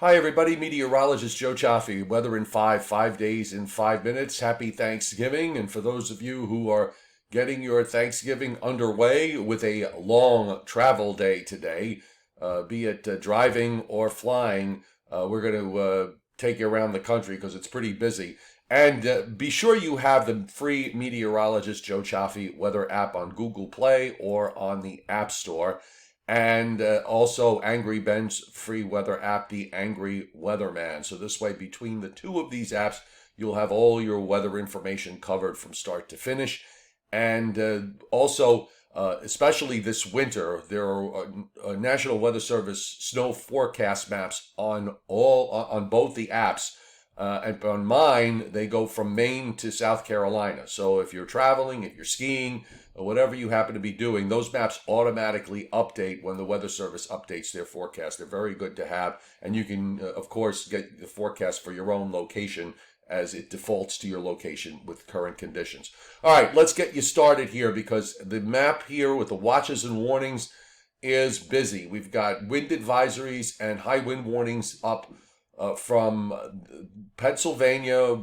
Hi, everybody. Meteorologist Joe Cioffi. Weather in 5 days in 5 minutes. Happy Thanksgiving. And for those of you who are getting your Thanksgiving underway with a long travel day today, be it driving or flying, we're going to take you around the country because it's pretty busy. And be sure you have the free Meteorologist Joe Cioffi weather app on Google Play or on the App Store. And also Angry Ben's free weather app, the Angry Weatherman. So this way, between the two of these apps, you'll have all your weather information covered from start to finish. And also, especially this winter, there are National Weather Service snow forecast maps on both the apps. And on mine, they go from Maine to South Carolina. So if you're traveling, if you're skiing, or whatever you happen to be doing, those maps automatically update when the Weather Service updates their forecast. They're very good to have. And you can, of course, get the forecast for your own location as it defaults to your location with current conditions. All right, let's get you started here because the map here with the watches and warnings is busy. We've got wind advisories and high wind warnings up from Pennsylvania,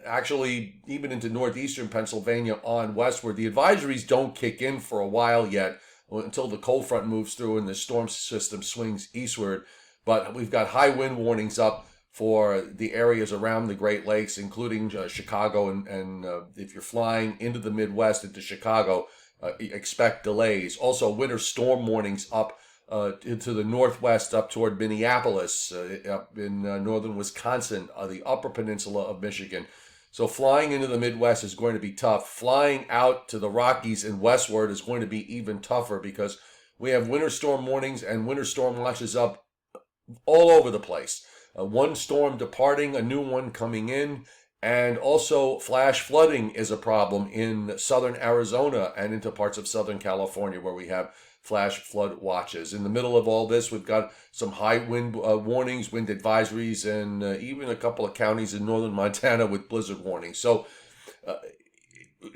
actually even into northeastern Pennsylvania on westward. The advisories don't kick in for a while yet until the cold front moves through and the storm system swings eastward. But we've got high wind warnings up for the areas around the Great Lakes, including Chicago. And if you're flying into the Midwest, into Chicago, expect delays. Also, winter storm warnings up into the northwest up toward Minneapolis, up in northern Wisconsin, the upper peninsula of Michigan. So flying into the Midwest is going to be tough. Flying out to the Rockies and westward is going to be even tougher because we have winter storm warnings and winter storm watches up all over the place. One storm departing, a new one coming in, and also flash flooding is a problem in southern Arizona and into parts of southern California where we have flash flood watches. In the middle of all this, we've got some high wind warnings, wind advisories, and even a couple of counties in northern Montana with blizzard warnings. So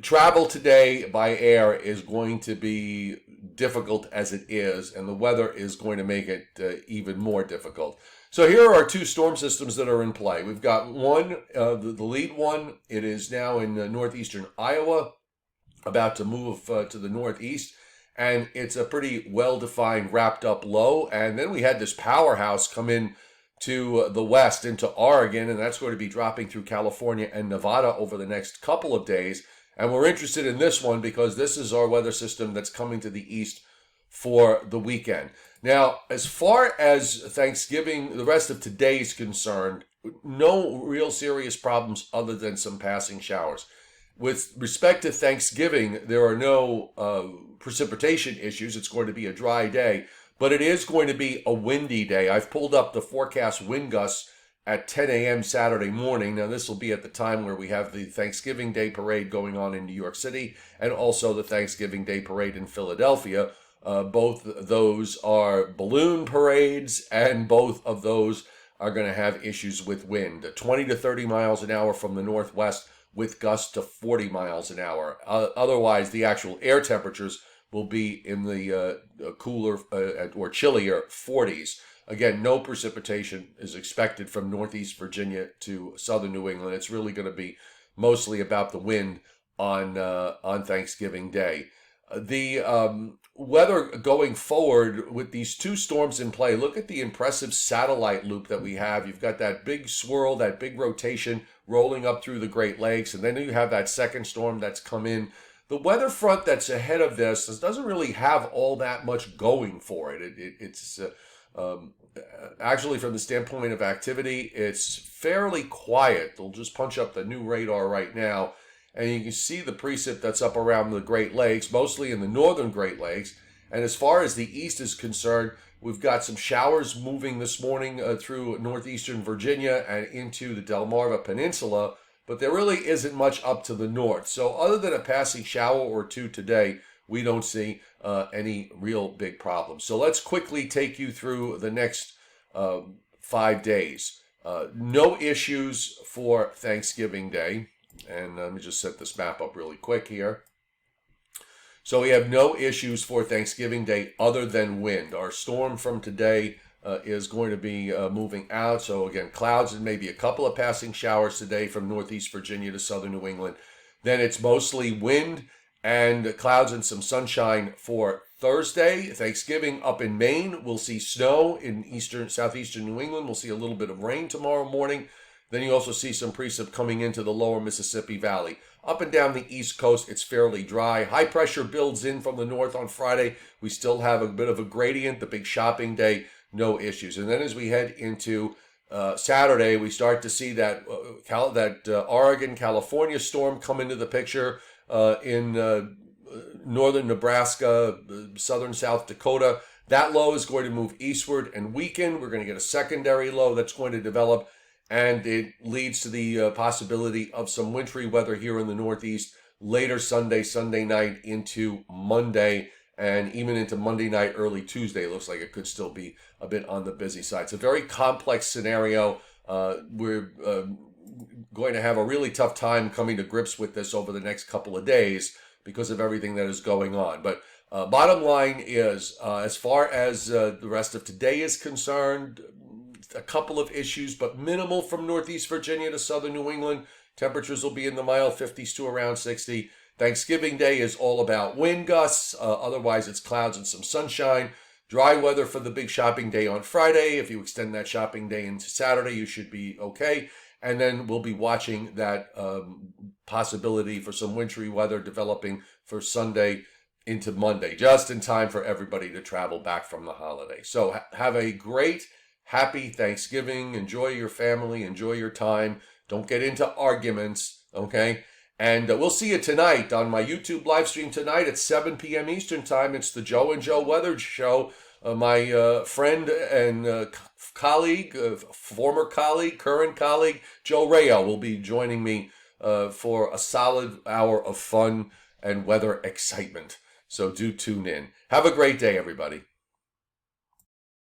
travel today by air is going to be difficult as it is, and the weather is going to make it even more difficult. So here are two storm systems that are in play. We've got one, the lead one. It is now in northeastern Iowa, about to move to the northeast. And it's a pretty well-defined, wrapped-up low. And then we had this powerhouse come in to the west into Oregon, and that's going to be dropping through California and Nevada over the next couple of days. And we're interested in this one because this is our weather system that's coming to the east for the weekend. Now, as far as Thanksgiving, the rest of today is concerned, no real serious problems other than some passing showers. With respect to Thanksgiving, there are no precipitation issues. It's going to be a dry day, but it is going to be a windy day. I've pulled up the forecast wind gusts at 10 a.m. Saturday morning. Now, this will be at the time where we have the Thanksgiving Day Parade going on in New York City and also the Thanksgiving Day Parade in Philadelphia. Both those are balloon parades, and both of those are going to have issues with wind. 20 to 30 miles an hour from the northwest with gusts to 40 miles an hour. Otherwise, the actual air temperatures will be in the cooler or chillier 40s. Again, no precipitation is expected from northeast Virginia to southern New England. It's really going to be mostly about the wind on Thanksgiving Day. The weather going forward with these two storms in play, look at the impressive satellite loop that we have. You've got that big swirl, that big rotation rolling up through the Great Lakes, and then you have that second storm that's come in. The weather front that's ahead of this doesn't really have all that much going for it. It's actually, from the standpoint of activity, it's fairly quiet. They'll just punch up the new radar right now, and you can see the precip that's up around the Great Lakes, mostly in the northern Great Lakes. And as far as the east is concerned, we've got some showers moving this morning through northeastern Virginia and into the Delmarva Peninsula, but there really isn't much up to the north. So other than a passing shower or two today, we don't see any real big problems. So let's quickly take you through the next 5 days. No issues for Thanksgiving Day. And let me just set this map up really quick here. So we have no issues for Thanksgiving Day other than wind. Our storm from today is going to be moving out. So again, clouds and maybe a couple of passing showers today from northeast Virginia to southern New England. Then it's mostly wind and clouds and some sunshine for Thursday. Thanksgiving up in Maine. We'll see snow in southeastern New England. We'll see a little bit of rain tomorrow morning. Then you also see some precip coming into the lower Mississippi Valley. Up and down the East Coast, it's fairly dry. High pressure builds in from the north on Friday. We still have a bit of a gradient, the big shopping day, no issues. And then as we head into Saturday, we start to see that Oregon, California storm come into the picture in northern Nebraska, southern South Dakota. That low is going to move eastward and weaken. We're going to get a secondary low that's going to develop, and it leads to the possibility of some wintry weather here in the Northeast later Sunday night into Monday, and even into Monday night, early Tuesday. It looks like it could still be a bit on the busy side. It's a very complex scenario. We're going to have a really tough time coming to grips with this over the next couple of days because of everything that is going on. But bottom line is, as far as the rest of today is concerned, a couple of issues, but minimal from northeast Virginia to southern New England. Temperatures will be in the mild 50s to around 60. Thanksgiving Day is all about wind gusts. Otherwise, it's clouds and some sunshine. Dry weather for the big shopping day on Friday. If you extend that shopping day into Saturday, you should be okay. And then we'll be watching that possibility for some wintry weather developing for Sunday into Monday, just in time for everybody to travel back from the holiday. So have a great, happy Thanksgiving. Enjoy your family. Enjoy your time. Don't get into arguments, okay? And we'll see you tonight on my YouTube live stream tonight at 7 p.m. Eastern Time. It's the Joe and Joe Weather Show. My friend and colleague, former colleague, current colleague, Joe Rayo will be joining me for a solid hour of fun and weather excitement. So do tune in. Have a great day, everybody.